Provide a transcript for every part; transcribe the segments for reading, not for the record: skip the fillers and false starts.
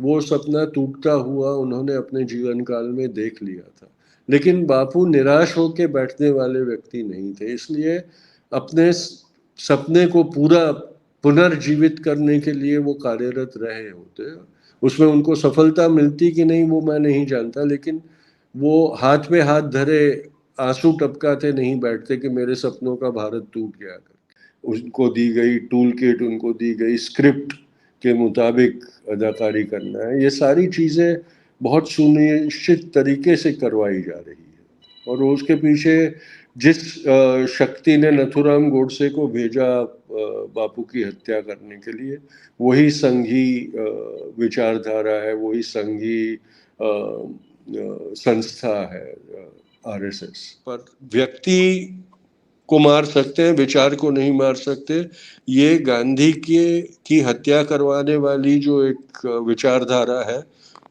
वो सपना टूटता हुआ उन्होंने अपने जीवन काल में देख लिया था। लेकिन बापू निराश होकर बैठने वाले व्यक्ति नहीं थे, इसलिए अपने सपने को पूरा पुनर्जीवित करने के लिए वो कार्यरत रहे होते। उसमें उनको सफलता मिलती कि नहीं वो मैं नहीं जानता, लेकिन वो हाथ पे हाथ धरे आंसू टपकाते नहीं बैठते कि मेरे सपनों का भारत टूट गया। उनको दी गई टूल किट, उनको दी गई स्क्रिप्ट के मुताबिक अदाकारी करना है, ये सारी चीज़ें बहुत सुनिश्चित तरीके से करवाई जा रही है। और उसके पीछे जिस शक्ति ने नथुराम गोडसे को भेजा बापू की हत्या करने के लिए, वही संघी विचारधारा है, वही संघी संस्था है आरएसएस। पर व्यक्ति को मार सकते हैं, विचार को नहीं मार सकते। ये गांधी की हत्या करवाने वाली जो एक विचारधारा है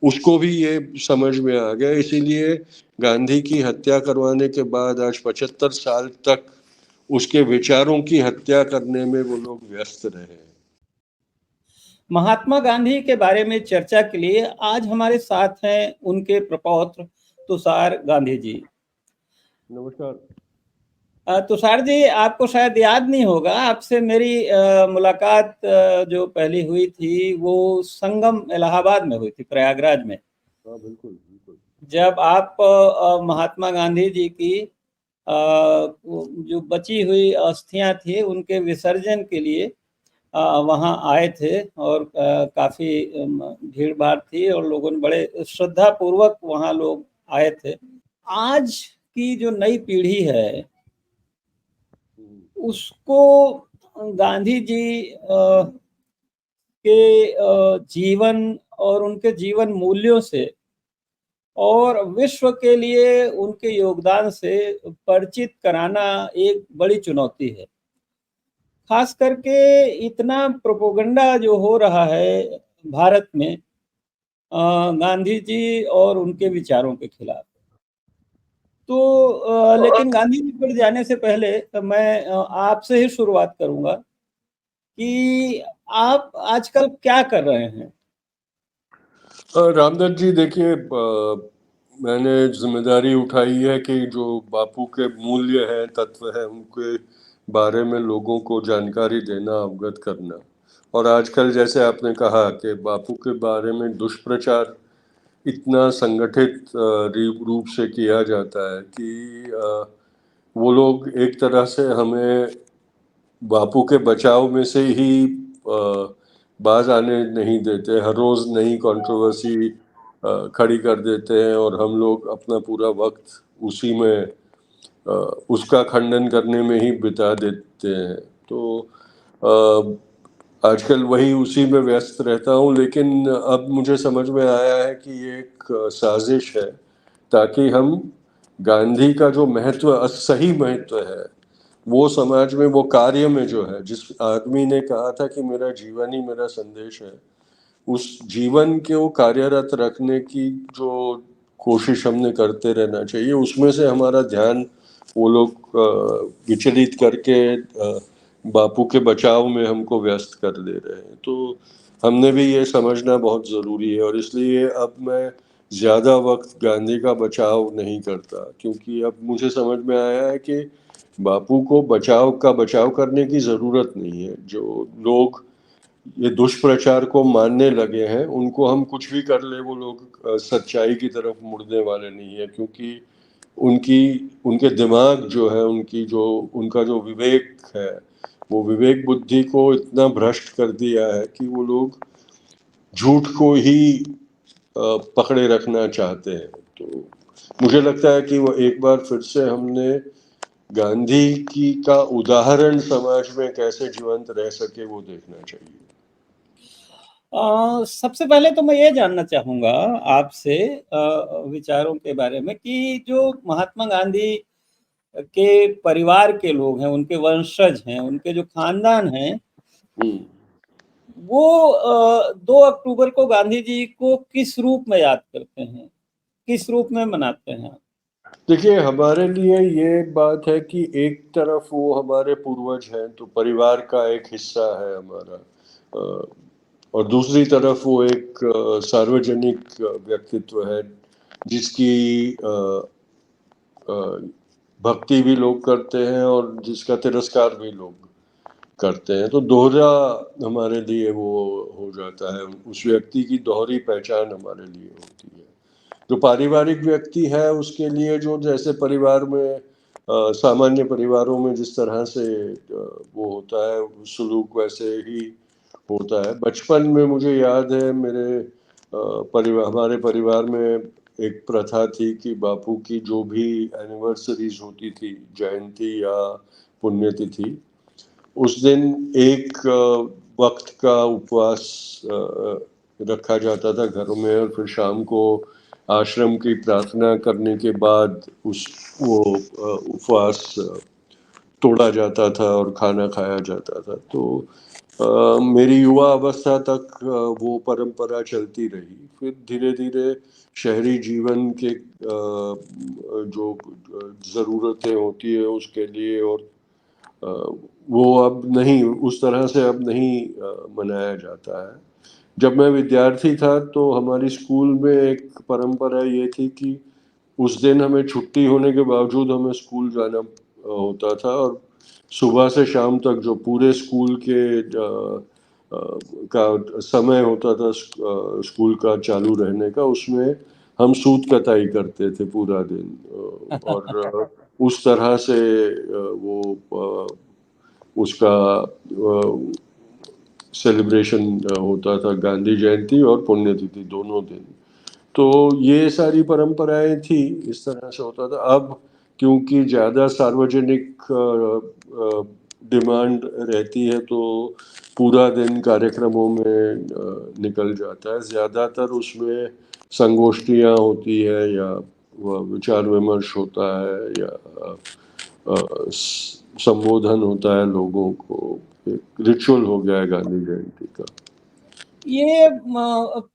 उसको भी ये समझ में आ गया, इसीलिए गांधी की हत्या करवाने के बाद आज 75 साल तक उसके विचारों की हत्या करने में वो लोग व्यस्त रहे। महात्मा गांधी के बारे में चर्चा के लिए आज हमारे साथ हैं उनके प्रपौत्र तुषार गांधी जी। नमस्कार। तुषार जी, आपको शायद याद नहीं होगा, आपसे मेरी मुलाकात जो पहली हुई थी वो संगम इलाहाबाद में हुई थी, प्रयागराज में। हाँ बिल्कुल बिल्कुल। जब आप महात्मा गांधी जी की जो बची हुई अस्थियां थी उनके विसर्जन के लिए वहाँ आए थे, और काफ़ी भीड़ भाड़ थी और लोगों ने बड़े श्रद्धा पूर्वक वहाँ लोग आए थे। आज की जो नई पीढ़ी है उसको गांधी जी के जीवन और उनके जीवन मूल्यों से और विश्व के लिए उनके योगदान से परिचित कराना एक बड़ी चुनौती है। खास करके इतना प्रोपोगंडा जो हो रहा है भारत में गांधी जी और उनके विचारों के खिलाफ। तो लेकिन गांधी जी पर जाने से पहले मैं आपसे ही शुरुआत करूंगा कि आप आजकल क्या कर रहे हैं? रामदत्त जी, देखिए, मैंने जिम्मेदारी उठाई है कि जो बापू के मूल्य हैं, तत्व हैं, उनके बारे में लोगों को जानकारी देना, अवगत करना। और आजकल जैसे आपने कहा कि बापू के बारे में दुष्प्रचार इतना संगठित रूप से किया जाता है कि वो लोग एक तरह से हमें बापू के बचाव में से ही बाज आने नहीं देते। हर रोज नई कंट्रोवर्सी खड़ी कर देते हैं और हम लोग अपना पूरा वक्त उसी में उसका खंडन करने में ही बिता देते हैं। तो आजकल वही उसी में व्यस्त रहता हूँ। लेकिन अब मुझे समझ में आया है कि ये एक साजिश है ताकि हम गांधी का जो महत्व, सही महत्व है, वो समाज में, वो कार्य में जो है, जिस आदमी ने कहा था कि मेरा जीवन ही मेरा संदेश है, उस जीवन को कार्यरत रखने की जो कोशिश हमने करते रहना चाहिए। उसमें से हमारा ध्यान वो लोग विचलित करके बापू के बचाव में हमको व्यस्त कर दे रहे हैं। तो हमने भी ये समझना बहुत ज़रूरी है, और इसलिए अब मैं ज़्यादा वक्त गांधी का बचाव नहीं करता, क्योंकि अब मुझे समझ में आया है कि बापू को बचाव करने की ज़रूरत नहीं है। जो लोग ये दुष्प्रचार को मानने लगे हैं, उनको हम कुछ भी कर ले, वो लोग सच्चाई की तरफ मुड़ने वाले नहीं है, क्योंकि उनके दिमाग जो है, उनका जो विवेक है, वो विवेक बुद्धि को इतना भ्रष्ट कर दिया है कि वो लोग झूठ को ही पकड़े रखना चाहते हैं। तो मुझे लगता है कि वो एक बार फिर से हमने गांधी का उदाहरण समाज में कैसे जीवंत रह सके वो देखना चाहिए। सबसे पहले तो मैं ये जानना चाहूँगा आपसे विचारों के बारे में कि जो महात्मा गांधी के परिवार के लोग हैं, उनके वंशज हैं, उनके जो खानदान हैं, वो 2 अक्टूबर को गांधी जी को किस रूप में याद करते हैं, किस रूप में मनाते हैं? देखिए, हमारे लिए ये बात है कि एक तरफ वो हमारे पूर्वज हैं, तो परिवार का एक हिस्सा है हमारा। और दूसरी तरफ वो एक सार्वजनिक व्यक्तित्व है जिसकी भक्ति भी लोग करते हैं और जिसका तिरस्कार भी लोग करते हैं। तो दोहरा हमारे लिए वो हो जाता है, उस व्यक्ति की दोहरी पहचान हमारे लिए होती है। जो पारिवारिक व्यक्ति है उसके लिए जो जैसे परिवार में सामान्य परिवारों में जिस तरह से वो होता है सलूक वैसे ही होता है। बचपन में मुझे याद है मेरे हमारे परिवार में एक प्रथा थी कि बापू की जो भी एनिवर्सरीज होती थी, जयंती या पुण्यतिथि, उस दिन एक वक्त का उपवास रखा जाता था घरों में, और फिर शाम को आश्रम की प्रार्थना करने के बाद वो उपवास तोड़ा जाता था और खाना खाया जाता था। तो मेरी युवा अवस्था तक वो परंपरा चलती रही। फिर धीरे धीरे शहरी जीवन के जो ज़रूरतें होती है उसके लिए, और वो अब नहीं उस तरह से अब नहीं मनाया जाता है। जब मैं विद्यार्थी था तो हमारी स्कूल में एक परंपरा ये थी कि उस दिन हमें छुट्टी होने के बावजूद हमें स्कूल जाना होता था, और सुबह से शाम तक जो पूरे स्कूल के का समय होता था स्कूल का चालू रहने का, उसमें हम सूत कताई करते थे पूरा दिन। और उस तरह से वो उसका सेलिब्रेशन होता था, गांधी जयंती और पुण्यतिथि दोनों दिन। तो ये सारी परंपराएं थी, इस तरह से होता था। अब क्योंकि ज़्यादा सार्वजनिक डिमांड रहती है तो पूरा दिन कार्यक्रमों में निकल जाता है। ज़्यादातर उसमें संगोष्ठियाँ होती है या विचार विमर्श होता है या संबोधन होता है लोगों को। एक रिचुअल हो गया है गांधी जयंती का। ये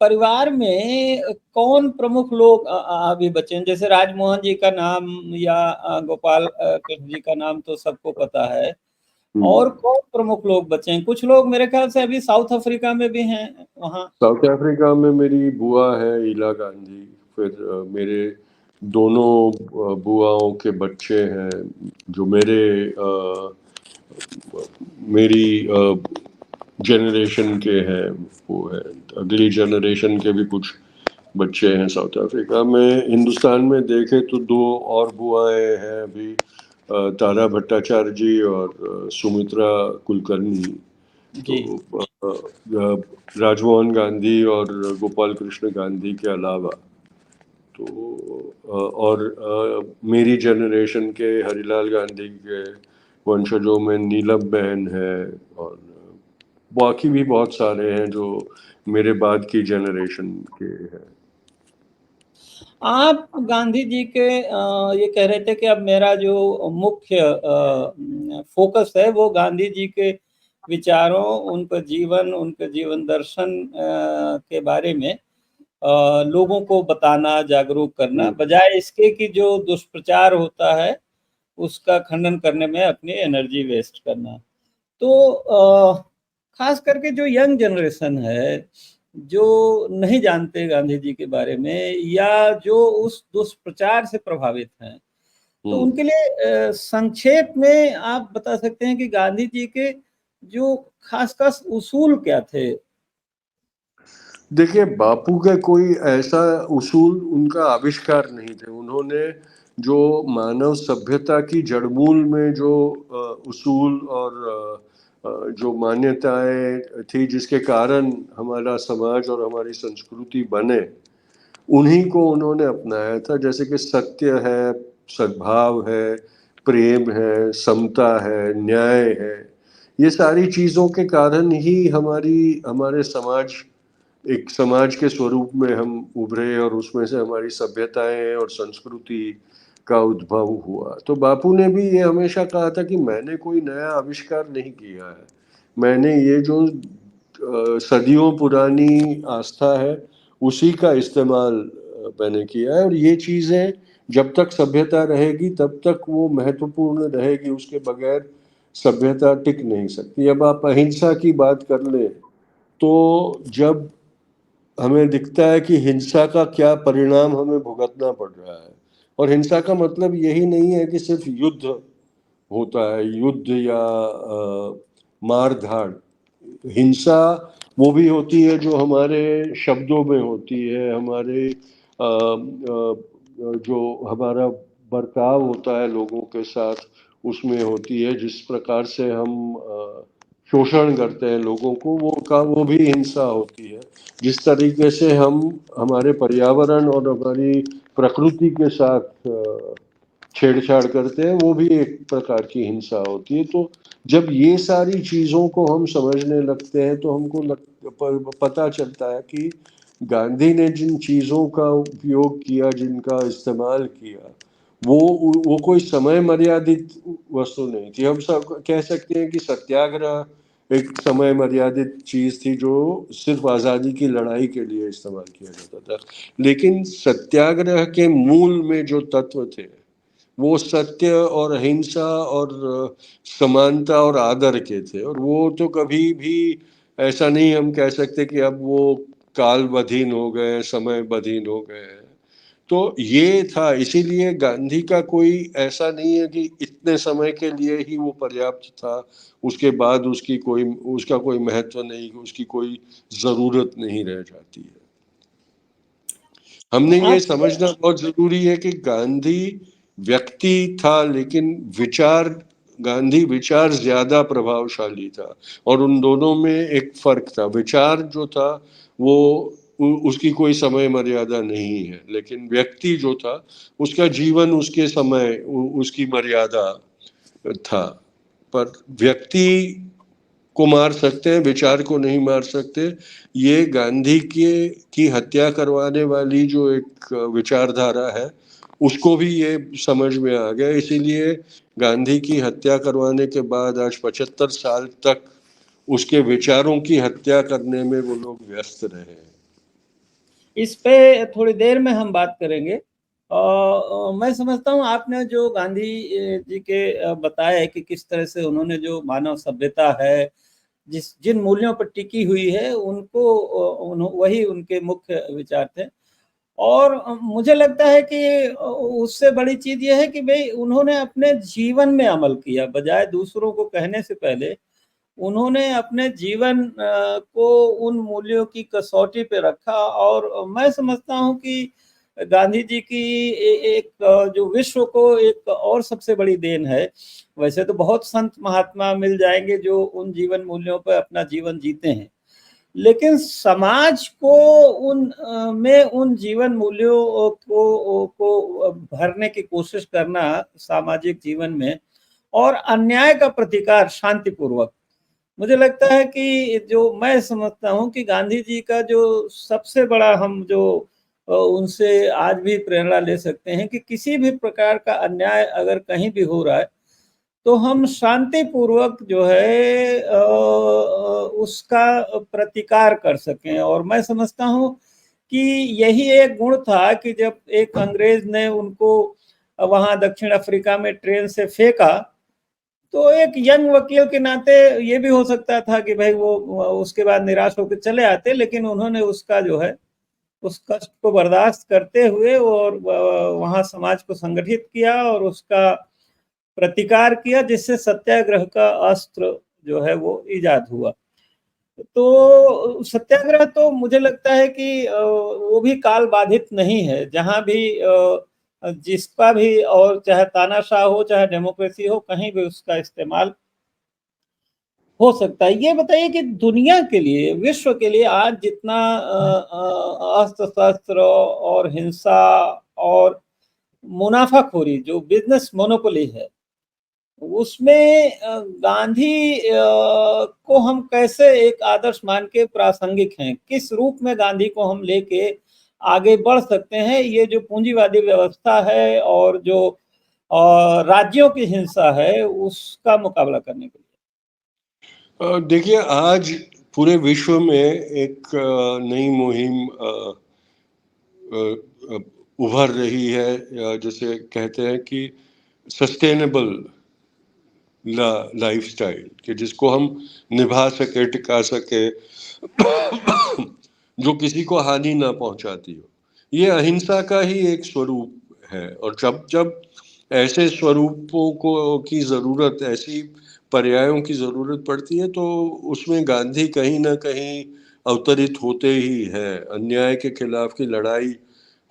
परिवार में कौन प्रमुख लोग अभी बचे हैं? जैसे राजमोहन जी का नाम या गोपाल कृष्ण जी का नाम तो सबको पता है, और कौन प्रमुख लोग बचे हैं? कुछ लोग मेरे ख्याल से अभी साउथ अफ्रीका में भी हैं वहाँ। साउथ अफ्रीका में मेरी बुआ है ईला गांधी। फिर मेरे दोनों बुआओं के बच्चे हैं जो मेरी जनरेशन के हैं, वो है। अगली जनरेशन के भी कुछ बच्चे हैं साउथ अफ्रीका में। हिंदुस्तान में देखे तो दो और बुआएं हैं अभी, तारा भट्टाचार्य जी और सुमित्रा कुलकर्णी। जी। तो राजमोहन गांधी और गोपाल कृष्ण गांधी के अलावा तो और मेरी जनरेशन के हरिलाल गांधी के वंशजों में नीलम बहन है, और बाकी भी बहुत सारे हैं जो मेरे बाद की जनरेशन के हैं। आप गांधी जी के ये कह रहे थे कि अब मेरा जो मुख्य फोकस है वो गांधी जी के विचारों, उनके जीवन दर्शन के बारे में लोगों को बताना, जागरूक करना, बजाय इसके कि जो दुष्प्रचार होता है उसका खंडन करने में अपनी एनर्जी वेस्ट करना। तो खास करके जो यंग जनरेशन है, जो नहीं जानते गांधी जी के बारे में या जो उस दुष्प्रचार से प्रभावित हैं, तो उनके लिए संक्षेप में आप बता सकते हैं कि गांधी जी के जो खास उसूल क्या थे? देखिए, बापू के कोई ऐसा उसूल उनका आविष्कार नहीं थे। उन्होंने जो मानव सभ्यता की जड़मूल में जो उसूल और जो मान्यताएं थी जिसके कारण हमारा समाज और हमारी संस्कृति बने, उन्हीं को उन्होंने अपनाया था। जैसे कि सत्य है, सद्भाव है, प्रेम है, समता है, न्याय है। ये सारी चीज़ों के कारण ही हमारे एक समाज के स्वरूप में हम उभरे, और उसमें से हमारी सभ्यताएं और संस्कृति का उद्भव हुआ। तो बापू ने भी ये हमेशा कहा था कि मैंने कोई नया आविष्कार नहीं किया है, मैंने ये जो सदियों पुरानी आस्था है उसी का इस्तेमाल मैंने किया है, और ये चीज़ें जब तक सभ्यता रहेगी तब तक वो महत्वपूर्ण रहेगी। उसके बगैर सभ्यता टिक नहीं सकती। अब आप अहिंसा की बात कर लें तो जब हमें दिखता है कि हिंसा का क्या परिणाम हमें भुगतना पड़ रहा है, और हिंसा का मतलब यही नहीं है कि सिर्फ युद्ध होता है, युद्ध या मार धाड़। हिंसा वो भी होती है जो हमारे शब्दों में होती है, हमारे जो हमारा बर्ताव होता है लोगों के साथ उसमें होती है, जिस प्रकार से हम शोषण करते हैं लोगों को, वो भी हिंसा होती है। जिस तरीके से हम हमारे पर्यावरण और हमारी प्रकृति के साथ छेड़छाड़ करते हैं, वो भी एक प्रकार की हिंसा होती है। तो जब ये सारी चीजों को हम समझने लगते हैं तो हमको पता चलता है कि गांधी ने जिन चीजों का उपयोग किया, जिनका इस्तेमाल किया, वो कोई समय मर्यादित वस्तु नहीं थी। हम सब कह सकते हैं कि सत्याग्रह एक समय मर्यादित चीज थी जो सिर्फ आजादी की लड़ाई के लिए इस्तेमाल किया जाता था, लेकिन सत्याग्रह के मूल में जो तत्व थे वो सत्य और अहिंसा और समानता और आदर के थे। और वो तो कभी भी ऐसा नहीं हम कह सकते कि अब वो काल बधीन हो गए, समय बधीन हो गए हैं। तो ये था, इसीलिए गांधी का कोई ऐसा नहीं है कि इतने समय के लिए ही वो पर्याप्त था, उसके बाद उसका कोई महत्व नहीं, उसकी कोई जरूरत नहीं रह जाती है। हमने ये आप समझना बहुत जरूरी है कि गांधी व्यक्ति था, लेकिन गांधी विचार ज्यादा प्रभावशाली था, और उन दोनों में एक फर्क था। विचार जो था वो उसकी कोई समय मर्यादा नहीं है, लेकिन व्यक्ति जो था उसका जीवन उसके समय उसकी मर्यादा था। पर व्यक्ति को मार सकते हैं, विचार को नहीं मार सकते। ये गांधी की हत्या करवाने वाली जो एक विचारधारा है उसको भी ये समझ में आ गया, इसीलिए गांधी की हत्या करवाने के बाद आज 75 साल तक उसके विचारों की हत्या करने में वो लोग व्यस्त रहे हैं। इस पे थोड़ी देर में हम बात करेंगे। मैं समझता हूँ आपने जो गांधी जी के बताया है कि किस तरह से उन्होंने जो मानव सभ्यता है, जिन मूल्यों पर टिकी हुई है, उनको वही उनके मुख्य विचार थे। और मुझे लगता है कि उससे बड़ी चीज ये है कि भाई उन्होंने अपने जीवन में अमल किया, बजाय दूसरों को कहने से पहले उन्होंने अपने जीवन को उन मूल्यों की कसौटी पे रखा। और मैं समझता हूँ कि गांधी जी की एक जो विश्व को एक और सबसे बड़ी देन है। वैसे तो बहुत संत महात्मा मिल जाएंगे जो उन जीवन मूल्यों पर अपना जीवन जीते हैं, लेकिन समाज को में उन जीवन मूल्यों को भरने की कोशिश करना सामाजिक जीवन में, और अन्याय का प्रतिकार शांतिपूर्वक। मुझे लगता है कि जो मैं समझता हूँ कि गांधी जी का जो सबसे बड़ा हम जो उनसे आज भी प्रेरणा ले सकते हैं कि किसी भी प्रकार का अन्याय अगर कहीं भी हो रहा है तो हम शांतिपूर्वक जो है उसका प्रतिकार कर सकें। और मैं समझता हूँ कि यही एक गुण था कि जब एक अंग्रेज ने उनको वहां दक्षिण अफ्रीका में ट्रेन से फेंका, तो एक यंग वकील के नाते ये भी हो सकता था कि भाई वो उसके बाद निराश होकर चले आते, लेकिन उन्होंने उसका जो है उस कष्ट को बर्दाश्त करते हुए और वहां समाज को संगठित किया और उसका प्रतिकार किया, जिससे सत्याग्रह का अस्त्र जो है वो इजाद हुआ। तो सत्याग्रह तो मुझे लगता है कि वो भी काल बाधित नहीं है। जहां भी जिसका भी, और चाहे तानाशाह हो चाहे डेमोक्रेसी हो, कहीं भी उसका इस्तेमाल हो सकता है। ये बताइए कि दुनिया के लिए, विश्व के लिए आज जितना अस्त्र शस्त्र और हिंसा और मुनाफाखोरी जो बिजनेस मोनोपोली है, उसमें गांधी को हम कैसे एक आदर्श मान के प्रासंगिक हैं, किस रूप में गांधी को हम लेके आगे बढ़ सकते हैं, ये जो पूंजीवादी व्यवस्था है और जो राज्यों की हिंसा है उसका मुकाबला करने के देखिए, आज पूरे विश्व में एक नई मुहिम उभर रही है, जिसे कहते हैं कि सस्टेनेबल लाइफस्टाइल कि जिसको हम निभा सके, टिका सके, जो किसी को हानि ना पहुंचाती हो। ये अहिंसा का ही एक स्वरूप है। और जब जब ऐसे स्वरूपों को की ज़रूरत, ऐसी पर्यायों की ज़रूरत पड़ती है, तो उसमें गांधी कहीं ना कहीं अवतरित होते ही हैं। अन्याय के खिलाफ की लड़ाई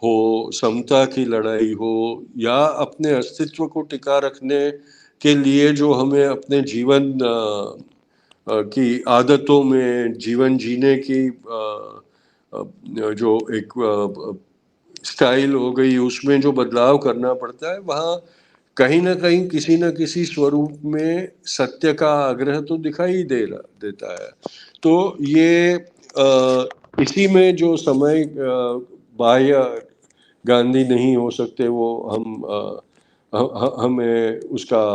हो, समता की लड़ाई हो, या अपने अस्तित्व को टिका रखने के लिए जो हमें अपने जीवन की आदतों में, जीवन जीने की जो एक स्टाइल हो गई, उसमें जो बदलाव करना पड़ता है, वहाँ कहीं ना कहीं किसी न किसी स्वरूप में सत्य का आग्रह तो दिखाई देता है। तो ये इसी में जो समय बाह्य गांधी नहीं हो सकते, वो हमें उसका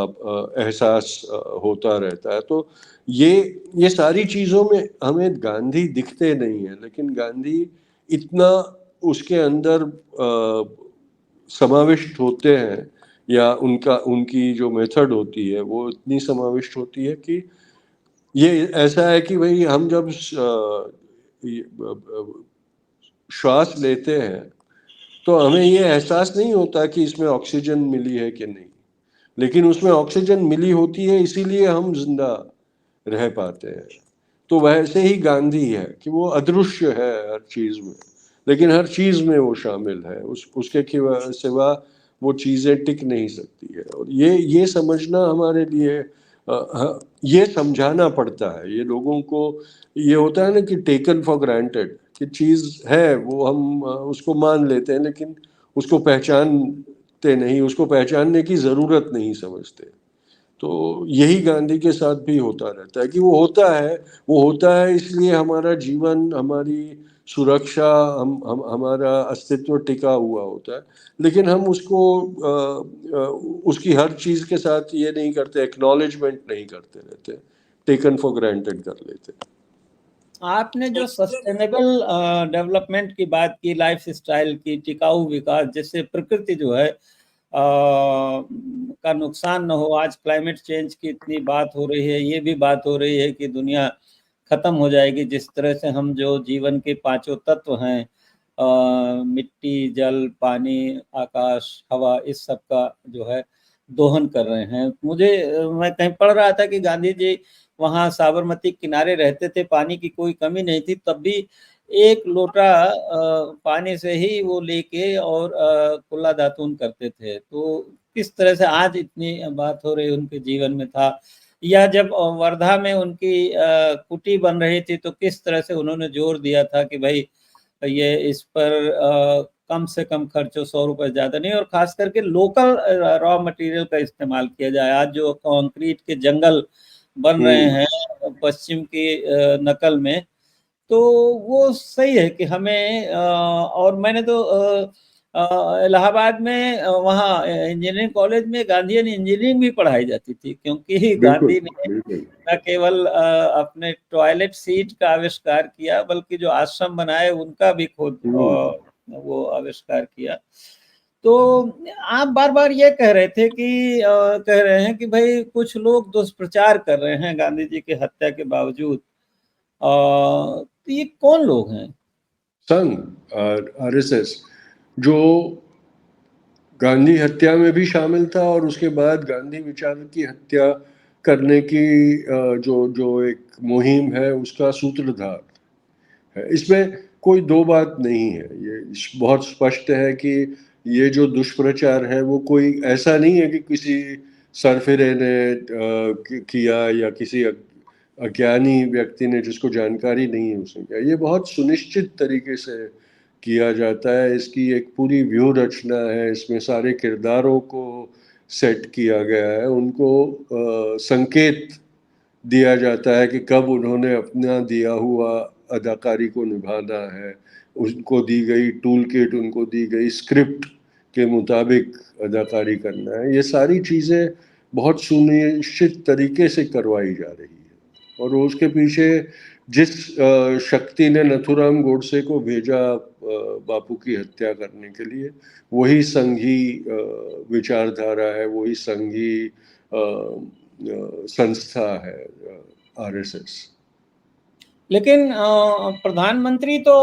एहसास होता रहता है। तो ये सारी चीज़ों में हमें गांधी दिखते नहीं है, लेकिन गांधी इतना उसके अंदर समाविष्ट होते हैं, या उनकी जो मेथड होती है वो इतनी समाविष्ट होती है कि ये ऐसा है कि भाई हम जब श्वास लेते हैं तो हमें ये एहसास नहीं होता कि इसमें ऑक्सीजन मिली है कि नहीं, लेकिन उसमें ऑक्सीजन मिली होती है, इसीलिए हम जिंदा रह पाते हैं। तो वैसे ही गांधी है कि वो अदृश्य है हर चीज में, लेकिन हर चीज में वो शामिल है। उसके सिवा वो चीजें टिक नहीं सकती है। और ये समझना हमारे लिए ये समझाना पड़ता है ये लोगों को। ये होता है ना कि टेकन फॉर ग्रांटेड, कि चीज है वो हम उसको मान लेते हैं, लेकिन उसको पहचानते नहीं, उसको पहचानने की जरूरत नहीं समझते। तो यही गांधी के साथ भी होता रहता है कि वो होता है इसलिए हमारा जीवन, हमारी सुरक्षा, हमारा अस्तित्व टिका हुआ होता है। लेकिन हम उसको उसकी हर चीज के साथ ये नहीं करते, एक्नॉलेजमेंट नहीं करते रहते, टेकन फॉर ग्रांटेड कर लेते। आपने जो सस्टेनेबल डेवलपमेंट की बात की, लाइफ स्टाइल की, टिकाऊ विकास, जैसे प्रकृति जो है का नुकसान न हो। आज क्लाइमेट चेंज की इतनी बात हो रही है, ये भी बात हो रही है कि दुनिया खत्म हो जाएगी जिस तरह से हम जो जीवन के पांचों तत्व हैं, मिट्टी, जल, पानी, आकाश, हवा, इस सब का जो है दोहन कर रहे हैं। मैं कहीं पढ़ रहा था कि गांधी जी वहाँ साबरमती किनारे रहते थे, पानी की कोई कमी नहीं थी, तब भी एक लोटा पानी से ही वो लेके और कुल्ला दातून करते थे। तो किस तरह से आज इतनी बात हो रही उनके जीवन में था, या जब वर्धा में उनकी कुटी बन रही थी तो किस तरह से उन्होंने जोर दिया था कि भाई ये इस पर कम से कम खर्च हो, 100 रुपए ज्यादा नहीं, और खास करके लोकल रॉ मटेरियल का इस्तेमाल किया जाए। आज जो कंक्रीट के जंगल बन रहे हैं पश्चिम की नकल में, तो वो सही है कि हमें और मैंने तो इलाहाबाद में वहाँ इंजीनियरिंग कॉलेज में गांधीयन इंजीनियरिंग भी पढ़ाई जाती थी, क्योंकि बिल्कुल गांधी ने बिल्कुल। न केवल अपने टॉयलेट सीट का आविष्कार किया, बल्कि जो आश्रम बनाए उनका भी खुद वो आविष्कार किया। तो आप बार बार ये कह रहे थे कि कह रहे हैं कि भाई कुछ लोग दुष्प्रचार कर रहे हैं गांधी जी की हत्या के बावजूद। तो ये कौन लोग हैं? संघ, आरएसएस, जो गांधी हत्या में भी शामिल था, और उसके बाद गांधी विचार की हत्या करने की जो जो एक मुहिम है उसका सूत्रधार है। इसमें कोई दो बात नहीं है। ये बहुत स्पष्ट है कि ये जो दुष्प्रचार है वो कोई ऐसा नहीं है कि किसी सरफिरे ने किया, या किसी अज्ञानी व्यक्ति ने जिसको जानकारी नहीं है उसने किया। ये बहुत सुनिश्चित तरीके से किया जाता है। इसकी एक पूरी व्यूह रचना है, इसमें सारे किरदारों को सेट किया गया है, उनको संकेत दिया जाता है कि कब उन्होंने अपना दिया हुआ अदाकारी को निभाना है, उनको दी गई टूल किट, उनको दी गई स्क्रिप्ट के मुताबिक अदाकारी करना है। ये सारी चीज़ें बहुत सुनिश्चित तरीके से करवाई जा रही है। और उसके पीछे जिस शक्ति ने नथुराम गोडसे को भेजा बापू की हत्या करने के लिए, वही संघी विचारधारा है, वही संघी संस्था है आरएसएस। लेकिन प्रधानमंत्री तो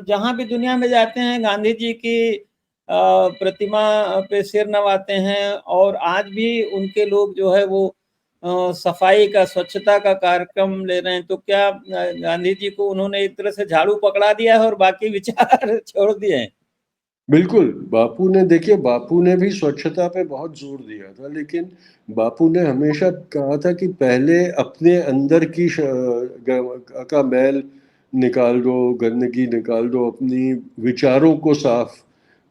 जहां भी दुनिया में जाते हैं गांधी जी की प्रतिमा पे सिर नवाते हैं, और आज भी उनके लोग जो है वो सफाई का, स्वच्छता का कार्यक्रम ले रहे हैं। तो क्या गांधी जी को उन्होंने एक तरह से झाड़ू पकड़ा दिया है और बाकी विचार छोड़ दिए हैं? बिल्कुल, बापू ने, देखिए बापू ने भी स्वच्छता पे बहुत जोर दिया था, लेकिन बापू ने हमेशा कहा था कि पहले अपने अंदर की का मैल निकाल दो, गंदगी निकाल दो, अपनी विचारों को साफ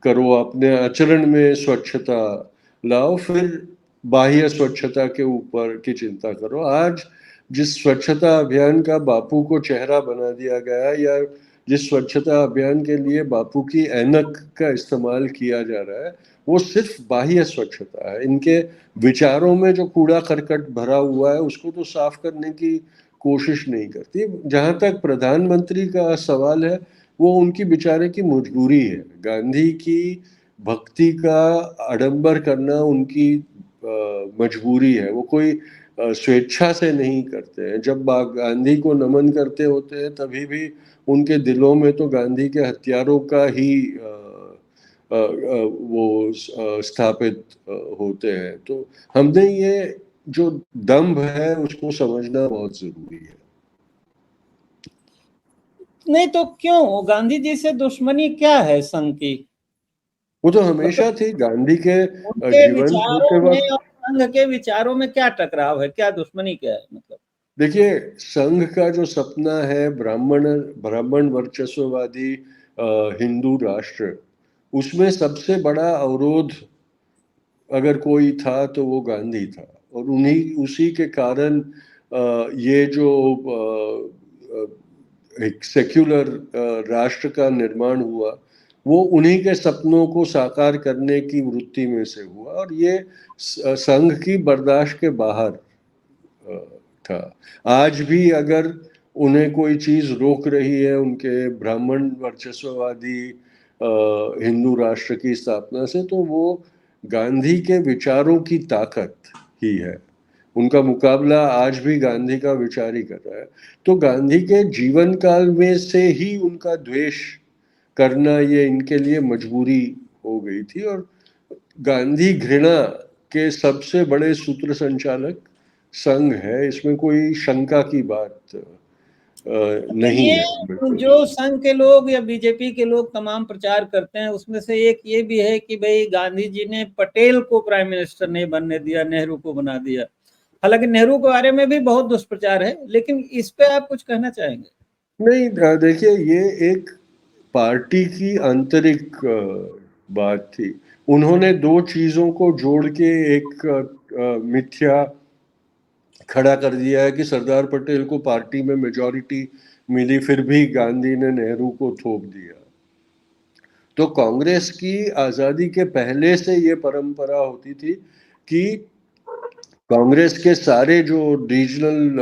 करो, अपने आचरण में स्वच्छता लाओ, फिर बाह्य स्वच्छता के ऊपर की चिंता करो। आज जिस स्वच्छता अभियान का बापू को चेहरा बना दिया गया, या जिस स्वच्छता अभियान के लिए बापू की ऐनक का इस्तेमाल किया जा रहा है, वो सिर्फ बाह्य स्वच्छता है। इनके विचारों में जो कूड़ा करकट भरा हुआ है उसको तो साफ करने की कोशिश नहीं करती। जहां तक प्रधानमंत्री का सवाल है, वो उनकी बेचारे की मजबूरी है। गांधी की भक्ति का आडंबर करना उनकी मजबूरी है, वो कोई स्वेच्छा से नहीं करते हैं। जब गांधी को नमन करते होते हैं तभी भी उनके दिलों में तो गांधी के हत्यारों का ही वो स्थापित होते हैं। तो हमने ये जो दंभ है उसको समझना बहुत जरूरी है। नहीं तो क्यों गांधी जी से दुश्मनी क्या है संघ की? वो तो हमेशा मतलब थी गांधी के उनके जीवंत विचारों होते में वक्त। और संघ के विचारों में क्या टकराव है, क्या दुश्मनी क्या है मतलब? देखिए, संघ का जो सपना है ब्राह्मण ब्राह्मण वर्चस्ववादी हिंदू राष्ट्र, उसमें सबसे बड़ा अवरोध अगर कोई था तो वो गांधी था। और उसी के कारण ये जो एक सेक्युलर राष्ट्र का निर्माण हुआ, वो उन्हीं के सपनों को साकार करने की वृत्ति में से हुआ। और ये संघ की बर्दाश्त के बाहर था। आज भी अगर उन्हें कोई चीज रोक रही है उनके ब्राह्मण वर्चस्ववादी हिंदू राष्ट्र की स्थापना से, तो वो गांधी के विचारों की ताकत ही है। उनका मुकाबला आज भी गांधी का विचार ही कर रहा है। तो गांधी के जीवन काल में से ही उनका द्वेष करना ये इनके लिए मजबूरी हो गई थी। और गांधी घृणा के सबसे बड़े सूत्र संचालक संघ है, इसमें कोई शंका की बात अच्छा, नहीं ये है बिल्कुल। जो संघ के लोग या बीजेपी के लोग तमाम प्रचार करते हैं, उसमें से एक ये भी है कि भाई गांधी जी ने पटेल को प्राइम मिनिस्टर नहीं बनने दिया, नेहरू को बना दिया। हालांकि नेहरू के बारे में भी बहुत दुष्प्रचार है, लेकिन इस पे आप कुछ कहना चाहेंगे? नहीं, देखिए ये एक पार्टी की आंतरिक बात थी। उन्होंने दो चीजों को जोड़ के एक मिथ्या खड़ा कर दिया है कि सरदार पटेल को पार्टी में मेजॉरिटी मिली, फिर भी गांधी ने नेहरू को थोप दिया। तो कांग्रेस की आजादी के पहले से ये परंपरा होती थी कि कांग्रेस के सारे जो रीजनल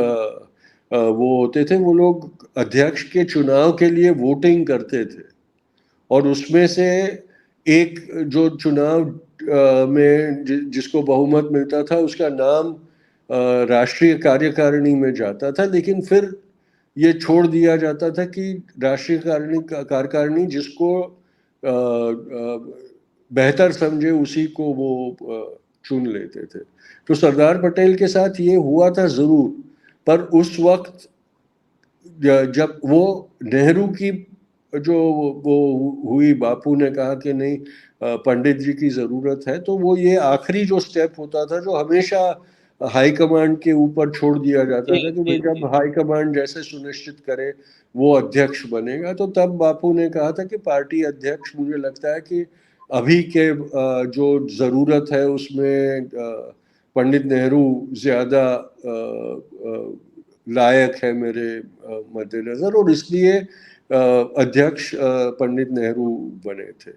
वो होते थे, वो लोग अध्यक्ष के चुनाव के लिए वोटिंग करते थे। और उसमें से एक जो चुनाव में जिसको बहुमत मिलता था, उसका नाम राष्ट्रीय कार्यकारिणी में जाता था। लेकिन फिर ये छोड़ दिया जाता था कि राष्ट्रीय कार्यकारिणी जिसको बेहतर समझे उसी को वो चुन लेते थे। तो सरदार पटेल के साथ ये हुआ था जरूर, पर उस वक्त जब वो नेहरू की जो वो हुई, बापू ने कहा कि नहीं पंडित जी की जरूरत है, तो वो ये आखिरी जो स्टेप होता था जो हमेशा हाई कमांड के ऊपर छोड़ दिया जाता जी था कि भाई जी जब जी। हाई कमांड जैसे सुनिश्चित करे वो अध्यक्ष बनेगा। तो तब बापू ने कहा था कि पार्टी अध्यक्ष, मुझे लगता है कि अभी के जो जरूरत है उसमें पंडित नेहरू ज्यादा लायक है मेरे मद्देनजर, और इसलिए अध्यक्ष पंडित नेहरू बने थे।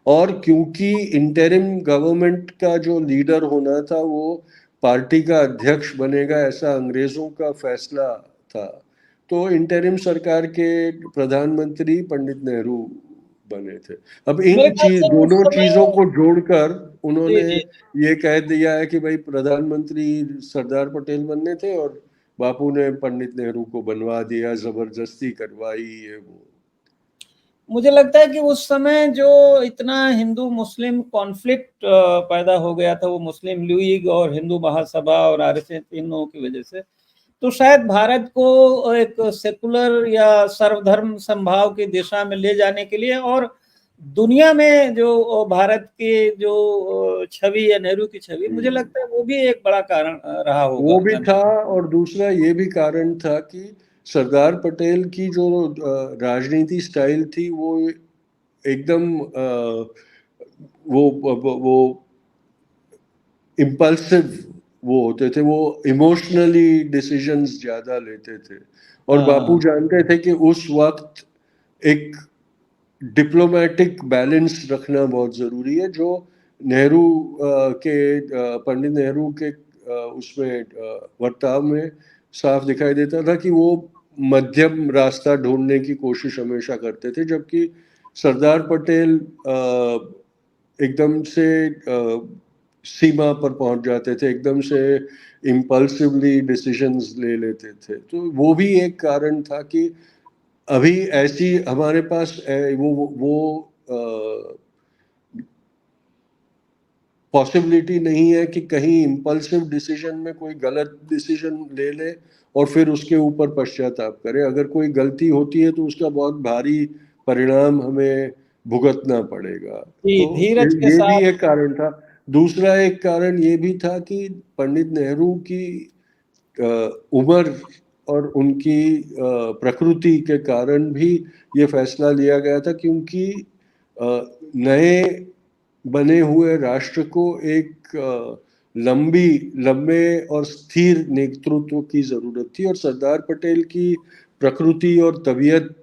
और क्योंकि इंटरिम गवर्नमेंट का जो लीडर होना था वो पार्टी का अध्यक्ष बनेगा, ऐसा अंग्रेजों का फैसला था, तो इंटरिम सरकार के प्रधानमंत्री पंडित नेहरू बने थे। अब मेरे इन ख्याल से उस दोनों समय चीजों को जोड़कर जी, उन्होंने जी। ये कह दिया है कि भाई प्रधानमंत्री सरदार पटेल बनने थे और बापू ने पंडित नेहरू को बनवा दिया, जबरदस्ती करवाई, ये वो। मुझे लगता है कि उस समय जो इतना हिंदू मुस्लिम कॉन्फ्लिक्ट पैदा हो गया था, वो मुस्लिम लीग और हिंदू महासभा और आरएसएस तीनों की वजह से, तो शायद भारत को एक सेकुलर या सर्वधर्म समभाव की दिशा में ले जाने के लिए और दुनिया में जो भारत की जो छवि या नेहरू की छवि, मुझे लगता है वो भी एक बड़ा कारण रहा होगा वो भी था, गांधी। और दूसरा ये भी कारण था कि सरदार पटेल की जो राजनीति स्टाइल थी वो एकदम वो इम्पल्सिव वो होते थे, वो इमोशनली डिसीजंस ज्यादा लेते थे। और हाँ, बापू हाँ। जानते थे कि उस वक्त एक डिप्लोमेटिक बैलेंस रखना बहुत जरूरी है, जो नेहरू पंडित नेहरू के उसमें वर्ताव में साफ दिखाई देता था कि वो मध्यम रास्ता ढूंढने की कोशिश हमेशा करते थे, जबकि सरदार पटेल एकदम से सीमा पर पहुंच जाते थे, एकदम से इम्पल्सिवली डिसीजंस ले लेते थे। तो वो भी एक कारण था कि अभी ऐसी हमारे पास वो पॉसिबिलिटी नहीं है कि कहीं इम्पल्सिव डिसीजन में कोई गलत डिसीजन ले ले और फिर उसके ऊपर पश्चाताप करे। अगर कोई गलती होती है तो उसका बहुत भारी परिणाम हमें भुगतना पड़ेगा। जी, तो धीरज के ये भी साथ। एक कारण था। दूसरा एक कारण ये भी था कि पंडित नेहरू की उम्र और उनकी प्रकृति के कारण भी ये फैसला लिया गया था, क्योंकि नए बने हुए राष्ट्र को एक लंबे और स्थिर नेतृत्व की जरूरत थी, और सरदार पटेल की प्रकृति और तबीयत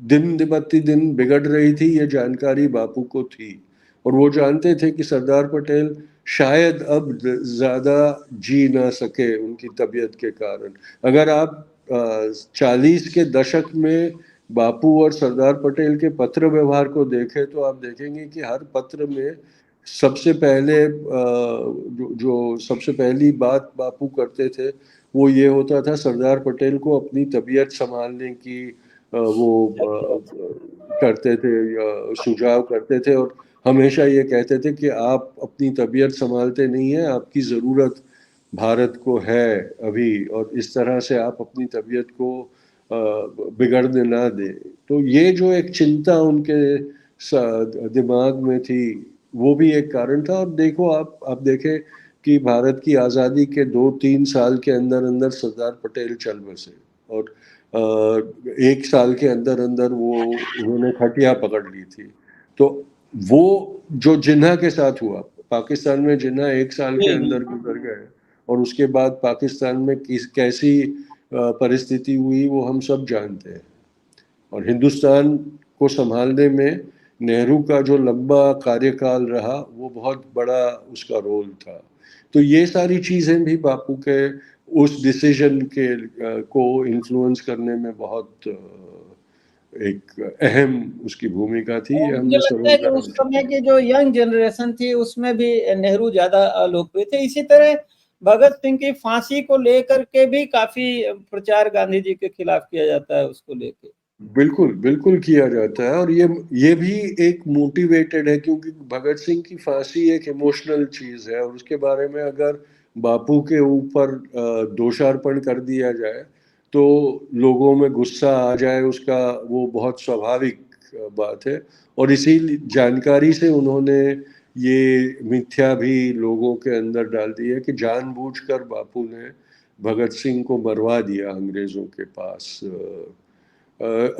दिन प्रतिदिन दिन बिगड़ रही थी, ये जानकारी बापू को थी। और वो जानते थे कि सरदार पटेल शायद अब ज्यादा जी ना सके उनकी तबीयत के कारण। अगर आप 40 के दशक में बापू और सरदार पटेल के पत्र व्यवहार को देखें तो आप देखेंगे कि हर पत्र में सबसे पहले जो सबसे पहली बात बापू करते थे वो ये होता था, सरदार पटेल को अपनी तबीयत संभालने की वो अच्छा, अच्छा। करते थे, सुझाव करते थे। और हमेशा ये कहते थे कि आप अपनी तबीयत संभालते नहीं है, आपकी ज़रूरत भारत को है अभी, और इस तरह से आप अपनी तबीयत को बिगड़ने ना दें। तो ये जो एक चिंता उनके दिमाग में थी वो भी एक कारण था। और देखो आप देखें कि भारत की आज़ादी के 2-3 साल के अंदर अंदर सरदार पटेल चल बसे, और 1 साल के अंदर अंदर वो उन्होंने खटिया पकड़ ली थी। तो वो जो जिन्ना के साथ हुआ, पाकिस्तान में जिन्ना 1 साल के जी, जी। अंदर गुजर गए, और उसके बाद पाकिस्तान में कैसी परिस्थिति हुई वो हम सब जानते हैं। और हिंदुस्तान को संभालने में नेहरू का जो लंबा कार्यकाल रहा वो बहुत बड़ा उसका रोल था। तो ये सारी चीज़ें भी बापू के उस डिसीजन के को इन्फ्लुएंस करने में बहुत एक अहम उसकी भूमिका थी, और ये मुझे हमने लगता है कि समझदारी उस से समय की जो यंग जनरेशन थी उसमें भी नेहरू ज्यादा लोकप्रिय थे। इसी तरह भगत सिंह की फांसी को लेकर के भी काफी प्रचार गांधी जी के खिलाफ किया जाता है उसको लेके। बिल्कुल बिल्कुल किया जाता है। और ये भी एक मोटिवेटेड है, क्योंकि भगत सिंह की फांसी एक इमोशनल चीज है, और उसके बारे में अगर बापू के ऊपर दोषारोपण कर दिया जाए तो लोगों में गुस्सा आ जाए, उसका वो बहुत स्वाभाविक बात है। और इसी जानकारी से उन्होंने ये मिथ्या भी लोगों के अंदर डाल दी है कि जानबूझकर बापू ने भगत सिंह को मरवा दिया अंग्रेजों के पास।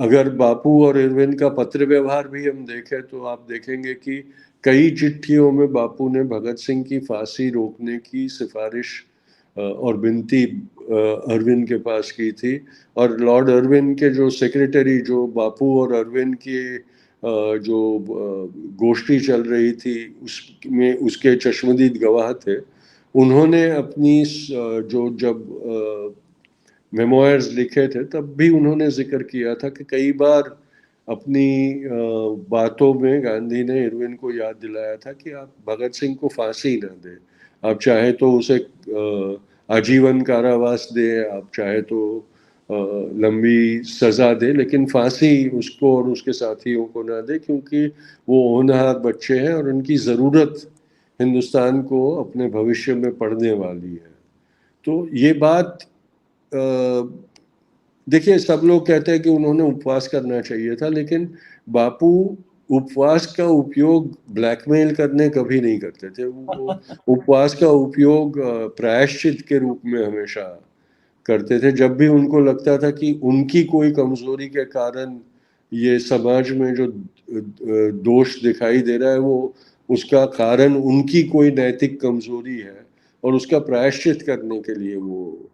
अगर बापू और इरविन का पत्र व्यवहार भी हम देखें तो आप देखेंगे कि कई चिट्ठियों में बापू ने भगत सिंह की फांसी रोकने की सिफारिश और विनती अरविंद के पास की थी। और लॉर्ड अरविंद के जो सेक्रेटरी, जो बापू और अरविंद की जो गोष्ठी चल रही थी उसमें उसके चश्मदीद गवाह थे, उन्होंने अपनी जो जब मेमोयर्स लिखे थे तब भी उन्होंने जिक्र किया था कि कई बार अपनी बातों में गांधी ने इरविन को याद दिलाया था कि आप भगत सिंह को फांसी न दें, आप चाहे तो उसे आजीवन कारावास दे, आप चाहे तो लंबी सजा दे, लेकिन फांसी उसको और उसके साथियों को ना दे, क्योंकि वो होनहार बच्चे हैं और उनकी ज़रूरत हिंदुस्तान को अपने भविष्य में पड़ने वाली है। तो ये बात देखिए, सब लोग कहते हैं कि उन्होंने उपवास करना चाहिए था, लेकिन बापू उपवास का उपयोग ब्लैकमेल करने कभी नहीं करते थे। वो उपवास का उपयोग प्रायश्चित के रूप में हमेशा करते थे। जब भी उनको लगता था कि उनकी कोई कमजोरी के कारण ये समाज में जो दोष दिखाई दे रहा है, वो उसका कारण उनकी कोई नैतिक कमजोरी है, और उसका प्रायश्चित करने के लिए वो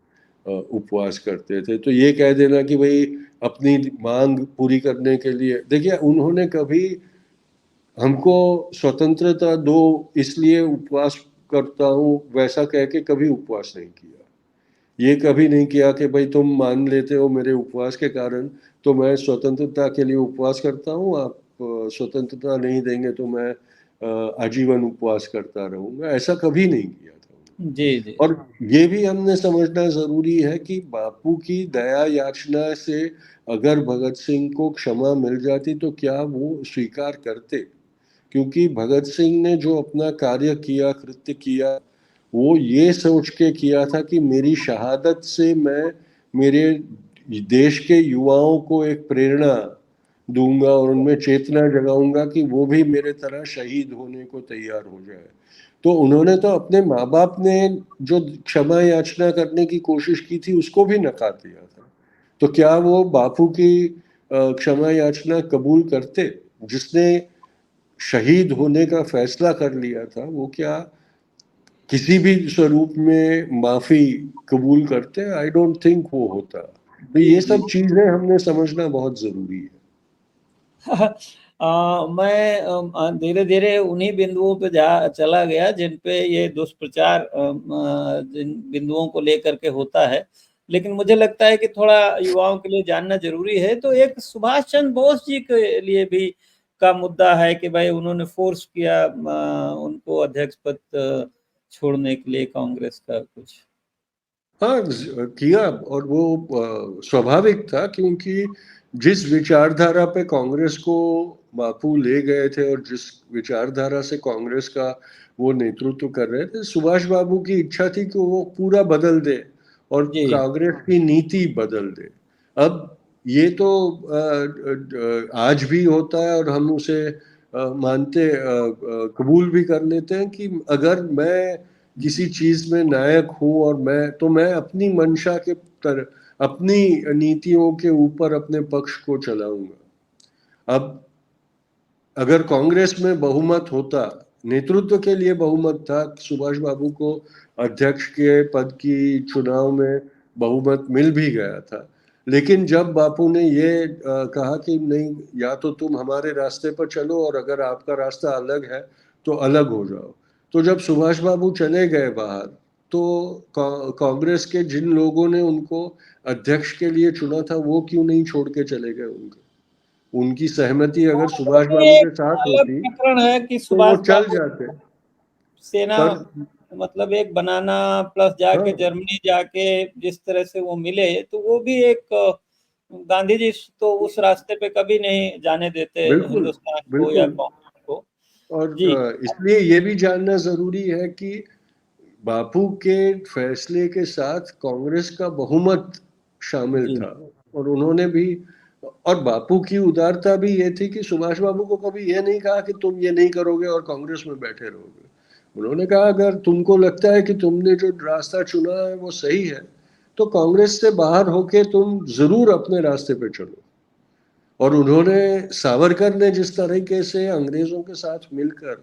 उपवास करते थे। तो ये कह देना कि भाई अपनी मांग पूरी करने के लिए, देखिए उन्होंने कभी हमको स्वतंत्रता दो इसलिए उपवास करता हूँ वैसा कह के कभी उपवास नहीं किया। ये कभी नहीं किया कि भाई तुम मान लेते हो मेरे उपवास के कारण तो मैं स्वतंत्रता के लिए उपवास करता हूँ, आप स्वतंत्रता नहीं देंगे तो मैं आजीवन उपवास करता रहूंगा, ऐसा कभी नहीं किया था। जी जी। और ये भी हमने समझना जरूरी है कि बापू की दया याचना से अगर भगत सिंह को क्षमा मिल जाती तो क्या वो स्वीकार करते? क्योंकि भगत सिंह ने जो अपना कार्य किया, कृत्य किया, वो ये सोच के किया था कि मेरी शहादत से मैं मेरे देश के युवाओं को एक प्रेरणा दूंगा और उनमें चेतना जगाऊंगा कि वो भी मेरे तरह शहीद होने को तैयार हो जाए। तो उन्होंने तो अपने माँ बाप ने जो क्षमा याचना करने की कोशिश की थी उसको भी नकार दिया था। तो क्या वो बापू की क्षमा याचना कबूल करते? जिसने शहीद होने का फैसला कर लिया था, वो क्या किसी भी स्वरूप में माफी कबूल करते? आई डोंट थिंक वो होता। तो जी ये जी। सब चीजें हमने समझना बहुत जरूरी है। मैं धीरे धीरे उन्हीं बिंदुओं पे जा चला गया जिन पे ये दुष्प्रचार जिन बिंदुओं को लेकर के होता है, लेकिन मुझे लगता है कि थोड़ा युवाओं के लिए जानना जरूरी है। तो एक सुभाष चंद्र बोस जी के लिए भी का मुद्दा है कि भाई उन्होंने फोर्स किया उनको अध्यक्ष पद छोड़ने के लिए कांग्रेस का कुछ। हाँ, किया, और वो स्वाभाविक था, क्योंकि जिस विचारधारा पे कांग्रेस को बापू ले गए थे और जिस विचारधारा से कांग्रेस का वो नेतृत्व कर रहे थे, सुभाष बाबू की इच्छा थी कि वो पूरा बदल दे और जी कांग्रेस की नीति बदल दे। अब ये तो आज भी होता है और हम उसे मानते कबूल भी कर लेते हैं कि अगर मैं किसी चीज में नायक हूं और मैं अपनी मंशा के तरह अपनी नीतियों के ऊपर अपने पक्ष को चलाऊंगा। अब अगर कांग्रेस में बहुमत होता, नेतृत्व के लिए बहुमत था, सुभाष बाबू को अध्यक्ष के पद की चुनाव में बहुमत मिल भी गया था, लेकिन जब बापू ने ये कहा कि नहीं, या तो तुम हमारे रास्ते पर चलो और अगर आपका रास्ता अलग है तो अलग हो जाओ। तो जब सुभाष बाबू चले गए बाहर, तो कांग्रेस के जिन लोगों ने उनको अध्यक्ष के लिए चुना था वो क्यों नहीं छोड़ के चले गए? उनकी सहमति अगर सुभाष बाबू ये के एक साथ अलग होती प्रकरण है कि तो वो सुभाष चल बाबू जाते। सेना पर मतलब एक बनाना प्लस जाके हाँ, जर्मनी जाके जिस तरह से वो मिले, तो वो भी एक गांधी जी तो उस रास्ते पे कभी नहीं जाने देते बिल्कुल, हिंदुस्तान को या बिल्कुल। कांग्रेस को। और जी इसलिए ये भी जानना जरूरी है कि बापू के फैसले के साथ कांग्रेस का बहुमत शामिल जी। था, और उन्होंने भी, और बापू की उदारता भी ये थी कि सुभाष बाबू को कभी ये नहीं कहा कि तुम ये नहीं करोगे और कांग्रेस में बैठे रहोगे। उन्होंने कहा अगर तुमको लगता है कि तुमने जो रास्ता चुना है वो सही है तो कांग्रेस से बाहर होके तुम जरूर अपने रास्ते पे चलो। और उन्होंने, सावरकर ने जिस तरीके से अंग्रेजों के साथ मिलकर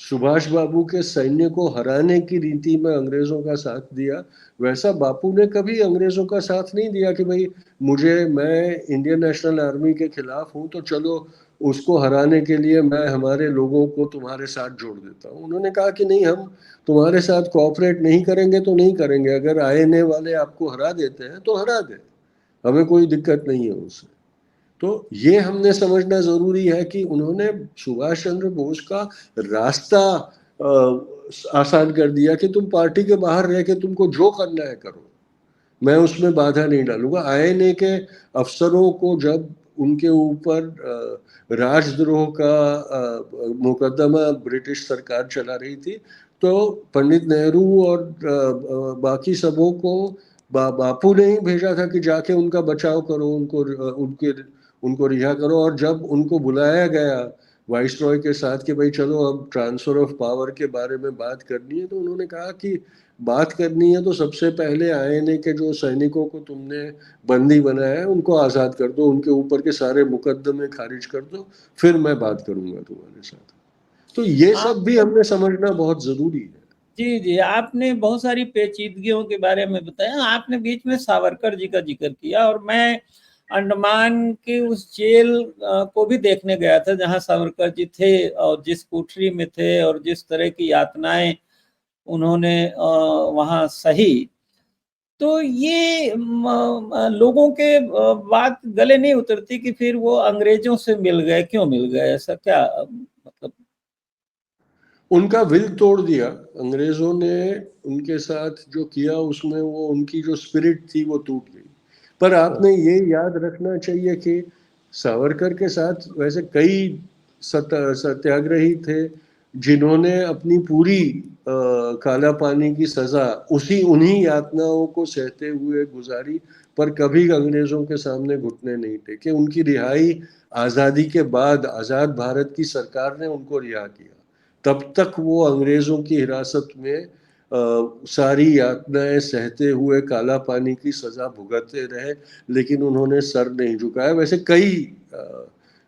सुभाष बाबू के सैन्य को हराने की रीति में अंग्रेजों का साथ दिया, वैसा बापू ने कभी अंग्रेजों का साथ नहीं दिया कि भाई मैं इंडियन नेशनल आर्मी के खिलाफ हूं तो चलो उसको हराने के लिए मैं हमारे लोगों को तुम्हारे साथ जोड़ देता हूं। उन्होंने कहा कि नहीं, हम तुम्हारे साथ कोऑपरेट नहीं करेंगे तो नहीं करेंगे, अगर आने वाले आपको हरा देते हैं तो हरा दे, हमें कोई दिक्कत नहीं है उससे। तो ये हमने समझना जरूरी है कि उन्होंने सुभाष चंद्र बोस का रास्ता आसान कर दिया कि तुम पार्टी के बाहर रह के तुमको जो करना है करो, मैं उसमें बाधा नहीं डालूंगा। आईएनए के अफसरों को जब उनके ऊपर राजद्रोह का मुकदमा ब्रिटिश सरकार चला रही थी, तो पंडित नेहरू और बाकी सबों को बापू ने ही भेजा था कि जाके उनका बचाव करो, उनको रिहा करो। और जब उनको बुलाया गया वाइसरॉय के साथ कि भाई चलो अब ट्रांसफर ऑफ पावर के बारे में बात करनी है, तो उन्होंने कहा कि बात करनी है तो सबसे पहले आईएनए के जो सैनिकों को तुमने बंदी बनाया है उनको आज़ाद कर दो, उनके ऊपर के सारे मुकदमे खारिज कर दो, फिर मैं बात करूंगा तुम्हारे साथ। तो ये आप सब भी हमने समझना बहुत जरूरी है। जी जी, आपने बहुत सारी पेचीदगियों के बारे में बताया। आपने बीच में सावरकर जी का जिक्र किया, और मैं अंडमान के उस जेल को भी देखने गया था जहां सावरकर जी थे, और जिस कोठरी में थे और जिस तरह की यातनाएं उन्होंने वहां सही। तो ये लोगों के बात गले नहीं उतरती कि फिर वो अंग्रेजों से मिल गए, क्यों मिल गए, ऐसा क्या मतलब? उनका विल तोड़ दिया अंग्रेजों ने, उनके साथ जो किया उसमें वो उनकी जो स्पिरिट थी वो टूट गई। पर आपने ये याद रखना चाहिए कि सावरकर के साथ वैसे कई सत्याग्रही थे जिन्होंने अपनी पूरी काला पानी की सजा उन्हीं यातनाओं को सहते हुए गुजारी, पर कभी अंग्रेजों के सामने घुटने नहीं टेके। उनकी रिहाई आज़ादी के बाद आज़ाद भारत की सरकार ने उनको रिहा किया, तब तक वो अंग्रेजों की हिरासत में सारी यातनाएं सहते हुए काला पानी की सजा भुगतते रहे, लेकिन उन्होंने सर नहीं झुकाया। वैसे कई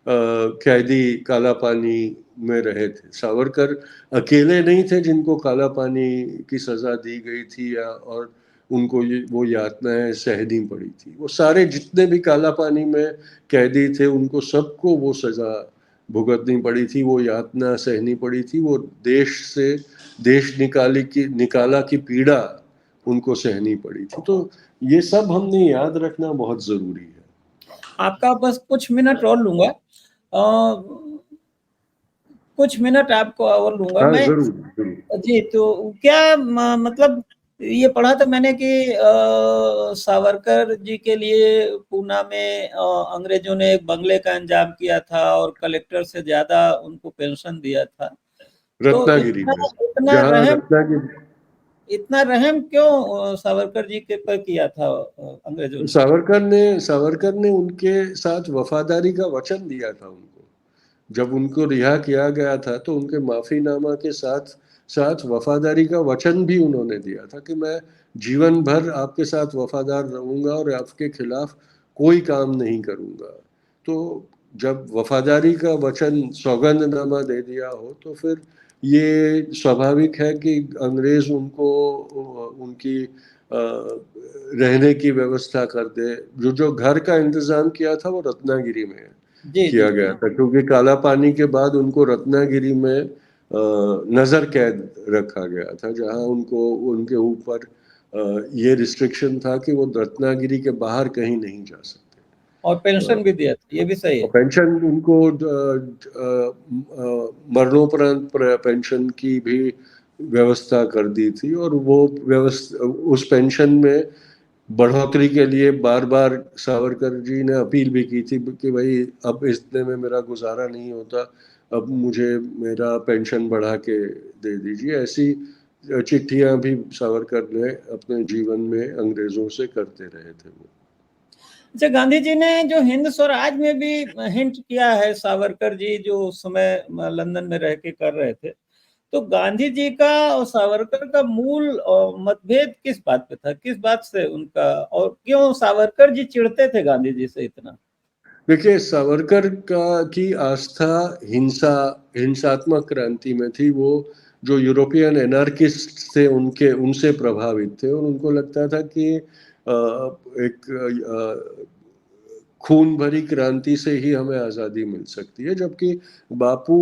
कैदी काला पानी में रहे थे, सावरकर अकेले नहीं थे जिनको काला पानी की सजा दी गई थी या और उनको वो यातनाएं सहनी पड़ी थी। वो सारे जितने भी काला पानी में कैदी थे उनको सबको वो सजा भुगतनी पड़ी थी, वो यातना सहनी पड़ी थी, वो देश निकाला की पीड़ा उनको सहनी पड़ी थी। तो ये सब हमने याद रखना बहुत जरूरी है। आपका बस कुछ मिनट और लूंगा, कुछ मिनट आपको और लूंगा हाँ मैं। जरूर जरूर। जी, तो क्या मतलब ये पढ़ा था मैंने कि सावरकर जी के लिए पूना में अंग्रेजों ने एक बंगले का इंतजाम किया था और कलेक्टर से ज्यादा उनको पेंशन दिया था। तो रत्नागिरी इतना में, इतना जहाँ रहम, रत्नागिरी, इतना रहम क्यों सावरकर जी के पर किया था अंग्रेजों ने? सावरकर ने उनके साथ वफादारी का वचन दिया था उनको। जब उनको रिहा किया गया था तो उनके माफीनामा के साथ साथ वफादारी का वचन भी उन्होंने दिया था कि मैं जीवन भर आपके साथ वफादार रहूंगा और आपके खिलाफ कोई काम नहीं करूंगा। तो जब वफादारी का वचन सौगंधनामा दे दिया हो तो फिर ये स्वाभाविक है कि अंग्रेज उनको उनकी रहने की व्यवस्था कर दे। जो जो घर का इंतजाम किया था वो रत्नागिरी में जी जी किया जी। गया था, क्योंकि काला पानी के बाद उनको रत्नागिरी में नजर कैद रखा गया था, जहां उनको उनके ऊपर ये रिस्ट्रिक्शन था कि वो रत्नागिरी के बाहर कहीं नहीं जा सकते। और पेंशन भी दिया था, ये भी सही और है। पेंशन उनको मरणोपरांत पेंशन की भी व्यवस्था कर दी थी, और वो व्यवस्था उस पेंशन में बढ़ोतरी के लिए बार बार सावरकर जी ने अपील भी की थी कि भाई अब इतने में मेरा गुजारा नहीं होता, अब मुझे मेरा पेंशन बढ़ा के दे दीजिए। ऐसी चिट्ठियां भी सावरकर ने अपने जीवन में अंग्रेजों से करते रहे थे वो। अच्छा, गांधी जी ने जो हिंद स्वराज में भी हिंट किया है, सावरकर जी जो उस समय लंदन में रह के कर रहे थे, तो गांधी जी का और सावरकर का मूल मतभेद किस बात पे था, किस बात से उनका, और क्यों सावरकर जी चिढ़ते थे गांधी जी से इतना? देखिए, सावरकर का की आस्था हिंसात्मक क्रांति में थी। वो जो यूरोपियन एनार्किस्ट थे उनके उनसे प्रभावित थे, और उनको लगता था कि एक खून भरी क्रांति से ही हमें आज़ादी मिल सकती है। जबकि बापू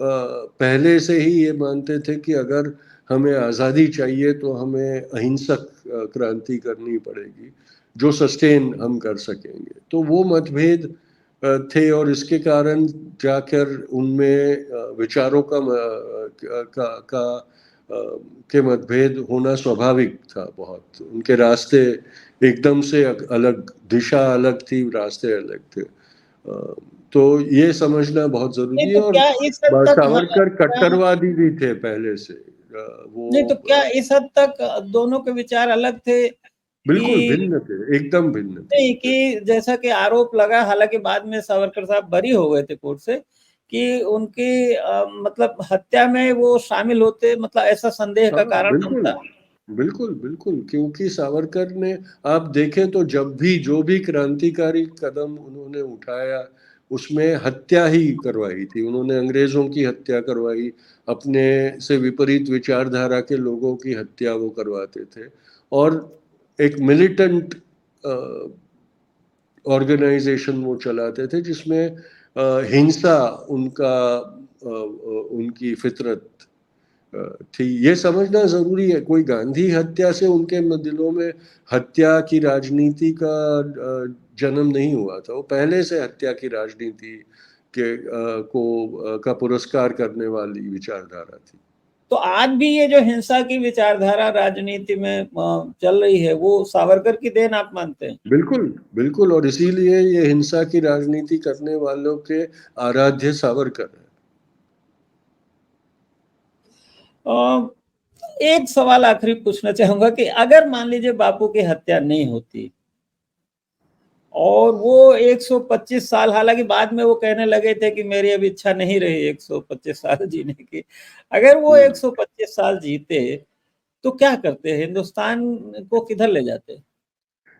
पहले से ही ये मानते थे कि अगर हमें आज़ादी चाहिए तो हमें अहिंसक क्रांति करनी पड़ेगी जो सस्टेन हम कर सकेंगे। तो वो मतभेद थे और इसके कारण जाकर उनमें विचारों का के मतभेद होना स्वाभाविक था। बहुत उनके रास्ते एकदम से अलग, दिशा अलग थी, रास्ते अलग थे। तो ये समझना बहुत नहीं जरूरी है। तो और क्या इस हद तक, हाँ, सावरकर क्या, कट्टरवादी भी थे पहले से। नहीं तो वो क्या इस हद तक दोनों के विचार अलग थे बिल्कुल कि, भिन्न थे, एकदम भिन्न थे। नहीं कि जैसा कि आरोप लगा, हालांकि बाद में सावरकर साहब बरी हो गए थे कोर्ट से, कि उनकी मतलब हत्या में वो शामिल होते, मतलब ऐसा संदेह का हाँ कारण बिल्कुल, बनता। बिल्कुल बिल्कुल, क्योंकि सावरकर ने, आप देखें तो जब भी जो भी क्रांतिकारी कदम उन्होंने उठाया उसमें हत्या ही करवाई थी। उन्होंने अंग्रेजों की हत्या करवाई, अपने से विपरीत विचारधारा के लोगों की हत्या वो करवाते थे। और एक मिलिटेंट ऑर्गेनाइजेशन वो चलाते थे जिसमें हिंसा उनकी फितरत थी। ये समझना जरूरी है, कोई गांधी हत्या से उनके दिलों में हत्या की राजनीति का जन्म नहीं हुआ था। वो पहले से हत्या की राजनीति का पुरस्कार करने वाली विचारधारा थी। तो आज भी ये जो हिंसा की विचारधारा राजनीति में चल रही है, वो सावरकर की देन आप मानते हैं? बिल्कुल बिल्कुल, और इसीलिए ये हिंसा की राजनीति करने वालों के आराध्य सावरकर है। एक सवाल आखिरी पूछना चाहूंगा कि अगर मान लीजिए बापू की हत्या नहीं होती और वो 125 साल, हालांकि बाद में वो कहने लगे थे कि मेरी अब इच्छा नहीं रही 125 साल जीने की, अगर वो हम्म। 125 साल जीते तो क्या करते? हिंदुस्तान को किधर ले जाते?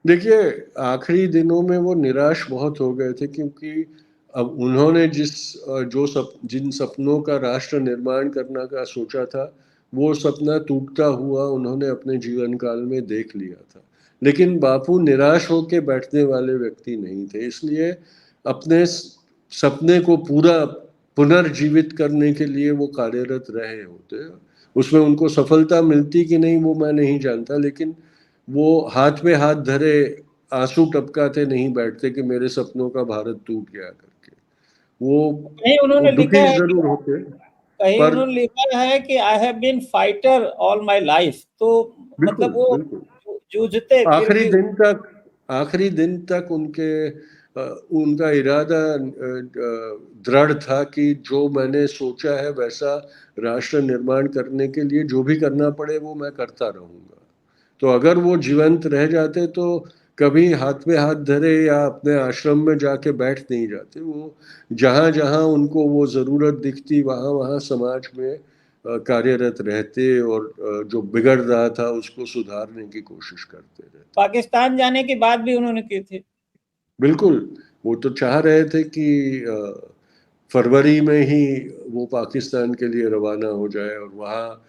देखिए, आखिरी दिनों में वो निराश बहुत हो गए थे, क्योंकि अब उन्होंने जिन सपनों का राष्ट्र निर्माण करने का सोचा था, वो सपना टूटता हुआ उन्होंने अपने जीवन काल में देख लिया था। लेकिन बापू निराश होकर बैठने वाले व्यक्ति नहीं थे, इसलिए अपने सपने को पूरा पुनर्जीवित करने के लिए वो कार्यरत रहे होते। उसमें उनको सफलता मिलती कि नहीं वो मैं नहीं जानता, लेकिन वो हाथ पे हाथ धरे आंसू टपकाते नहीं बैठते कि मेरे सपनों का भारत टूट गया करके। कहीं वो उन्होंने लिखा दुखी है कि, जरूर होते, कहीं पर उन्होंने लिखा है कि I have been fighter all my life, तो बिल्कुल मतलब वो बिल्कुल, जूझते फिर आखिरी भी। दिन तक, आखिरी दिन तक उनका इरादा दृढ़ था कि जो मैंने सोचा है वैसा राष्ट्र निर्माण करने के लिए जो भी करना पड़े वो मैं करता रहूंगा। तो अगर वो जीवंत रह जाते तो कभी हाथ में हाथ धरे या अपने आश्रम में जाके बैठ नहीं जाते। वो जहाँ जहाँ उनको वो जरूरत दिखती वहाँ वहाँ समाज में कार्यरत रहते और जो बिगड़ रहा था उसको सुधारने की कोशिश करते रहते। पाकिस्तान जाने की बात भी उन्होंने की थी। बिल्कुल, वो तो चाह रहे थे कि फरवरी में ही वो पाकिस्तान के लिए रवाना हो जाए और वहाँ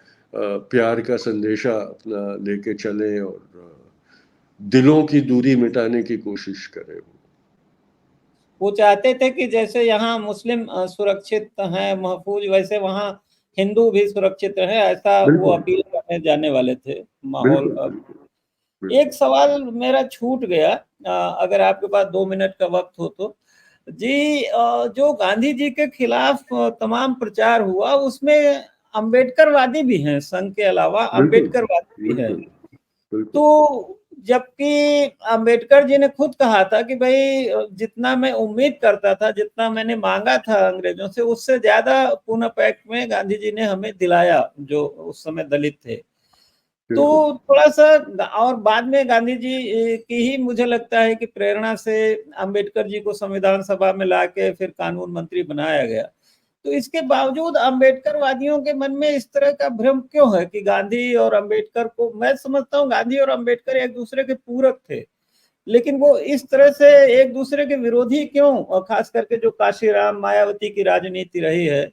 प्यार का संदेशा अपना लेके चले और दिलों की दूरी मिटाने की कोशिश करे। वो चाहते थे कि जैसे यहाँ मुस्लिम सुरक्षित हैं, महफूज, वैसे वहाँ हिंदू भी सुरक्षित रहे, ऐसा वो बिल्कुल अपील करने जाने वाले थे। माहौल। बिल्कुल बिल्कुल एक बिल्कुल। सवाल मेरा छूट गया, अगर आपके पास 2 मिनट का वक्त हो तो। जी, जो गांधी जी के खिलाफ तमाम प्रचार हुआ, उसमें अंबेडकरवादी भी हैं, संघ के अलावा बिल्कुल अंबेडकरवादी भी हैं। बिल्कुल बिल्कुल तो जबकि अंबेडकर जी ने खुद कहा था कि भाई जितना मैं उम्मीद करता था, जितना मैंने मांगा था अंग्रेजों से, उससे ज्यादा पुनः पैक्ट में गांधी जी ने हमें दिलाया, जो उस समय दलित थे। तो बिल्कुल थोड़ा सा, और बाद में गांधी जी की ही मुझे लगता है कि प्रेरणा से अंबेडकर जी को संविधान सभा में लाके फिर कानून मंत्री बनाया गया। तो इसके बावजूद अंबेडकर वादियों के मन में इस तरह का भ्रम क्यों है कि गांधी और अंबेडकर को, मैं समझता हूँ गांधी और अंबेडकर एक दूसरे के पूरक थे, लेकिन वो इस तरह से एक दूसरे के विरोधी क्यों, और खास करके जो काशीराम मायावती की राजनीति रही है।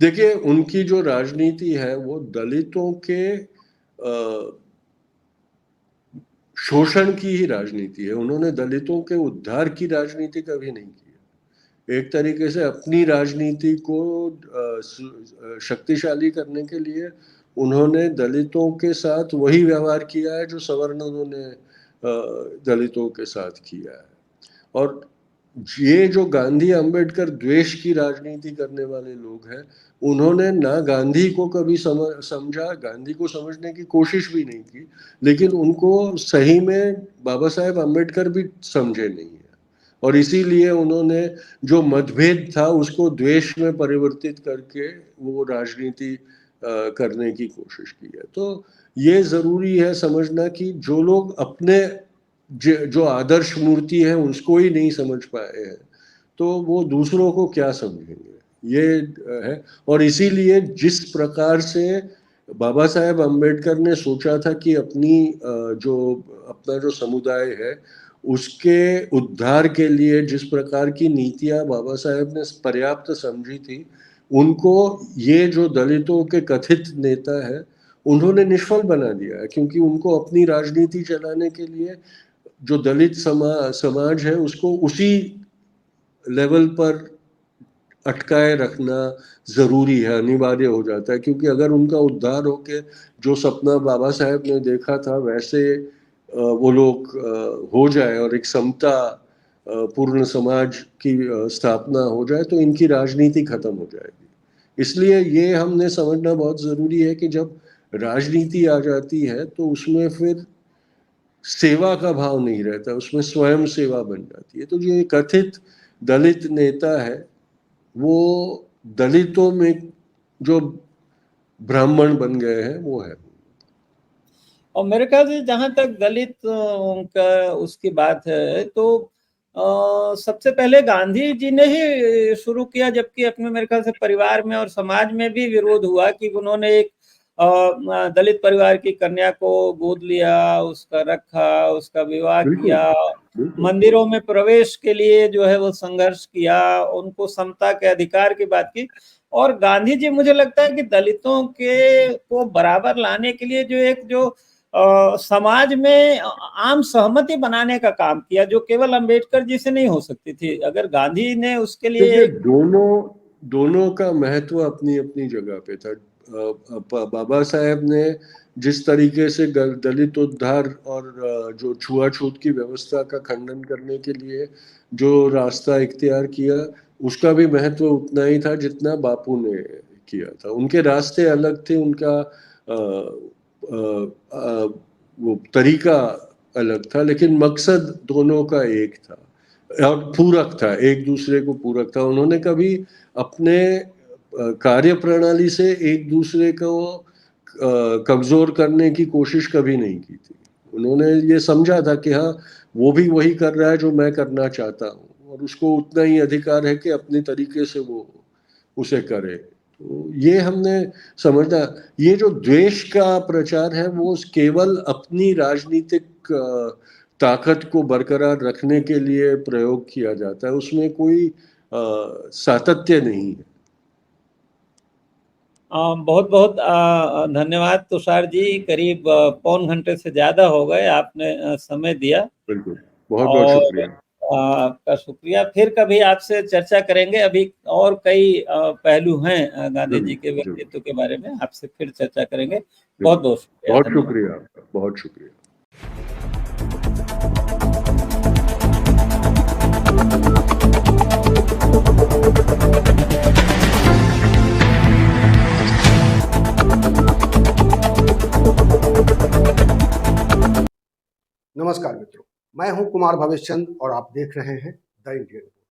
देखिए, उनकी जो राजनीति है वो दलितों के शोषण की ही राजनीति है। उन्होंने दलितों के उद्धार की राजनीति कभी नहीं की है। एक तरीके से अपनी राजनीति को शक्तिशाली करने के लिए उन्होंने दलितों के साथ वही व्यवहार किया है जो सवर्णों ने दलितों के साथ किया है। और ये जो गांधी अंबेडकर द्वेष की राजनीति करने वाले लोग हैं, उन्होंने ना गांधी को कभी समझा, गांधी को समझने की कोशिश भी नहीं की, लेकिन उनको सही में बाबा साहेब अंबेडकर भी समझे नहीं है, और इसीलिए उन्होंने जो मतभेद था उसको द्वेष में परिवर्तित करके वो राजनीति करने की कोशिश की है। तो ये जरूरी है समझना कि जो लोग अपने जो आदर्श मूर्ति है उसको ही नहीं समझ पाए हैं, तो वो दूसरों को क्या समझेंगे, ये है। और इसीलिए जिस प्रकार से बाबा साहेब अंबेडकर ने सोचा था कि अपना जो समुदाय है उसके उद्धार के लिए जिस प्रकार की नीतियां बाबा साहेब ने पर्याप्त समझी थी, उनको ये जो दलितों के कथित नेता है उन्होंने निष्फल बना दिया है, क्योंकि उनको अपनी राजनीति चलाने के लिए जो दलित समाज है उसको उसी लेवल पर अटकाए रखना जरूरी है, अनिवार्य हो जाता है। क्योंकि अगर उनका उद्धार होके जो सपना बाबा साहेब ने देखा था वैसे वो लोग हो जाए और एक समता पूर्ण समाज की स्थापना हो जाए, तो इनकी राजनीति खत्म हो जाएगी। इसलिए ये हमने समझना बहुत जरूरी है कि जब राजनीति आ जाती है तो उसमें फिर सेवा का भाव नहीं रहता, उसमें स्वयं सेवा बन जाती है। तो जो ये कथित दलित नेता है वो दलितों में जो ब्राह्मण बन गए हैं वो है। और मेरे ख्याल से जहां तक दलित का उसकी बात है तो सबसे पहले गांधी जी ने ही शुरू किया, जबकि अपने मेरे ख्याल से परिवार में और समाज में भी विरोध हुआ कि उन्होंने एक दलित परिवार की कन्या को गोद लिया, उसका रखा, उसका विवाह किया, मंदिरों में प्रवेश के लिए जो है वो संघर्ष किया, उनको समता के अधिकार की बात की। और गांधी जी मुझे लगता है कि दलितों के को बराबर लाने के लिए जो समाज में आम सहमति बनाने का काम किया, जो केवल अंबेडकर जी से नहीं हो सकती थी। अगर गांधी ने उसके लिए दोनों का महत्व अपनी अपनी जगह पे था। बाबा साहेब ने जिस तरीके से दलित उद्धार और जो छुआछूत की व्यवस्था का खंडन करने के लिए जो रास्ता इख्तियार किया, उसका भी महत्व उतना ही था जितना बापू ने किया था। उनके रास्ते अलग थे, उनका वो तरीका अलग था, लेकिन मकसद दोनों का एक था और पूरक था, एक दूसरे को पूरक था। उन्होंने कभी अपने कार्य प्रणाली से एक दूसरे को कमजोर करने की कोशिश कभी नहीं की थी। उन्होंने ये समझा था कि हाँ, वो भी वही कर रहा है जो मैं करना चाहता हूँ, और उसको उतना ही अधिकार है कि अपने तरीके से वो उसे करे। तो ये हमने समझना, ये जो द्वेष का प्रचार है वो केवल अपनी राजनीतिक ताकत को बरकरार रखने के लिए प्रयोग किया जाता है, उसमें कोई सातत्य नहीं है। बहुत बहुत धन्यवाद तुषार जी। करीब पौन घंटे से ज्यादा हो गए, आपने समय दिया। बिल्कुल, बहुत बहुत शुक्रिया। आपका शुक्रिया। फिर कभी आपसे चर्चा करेंगे। अभी और कई पहलू हैं गांधी जी के व्यक्तित्व के बारे में, आपसे फिर चर्चा करेंगे। बहुत बहुत शुक्रिया। बहुत शुक्रिया आपका, बहुत शुक्रिया। नमस्कार मित्रों, मैं हूं कुमार भवेश चंद और आप देख रहे हैं द इंडियन।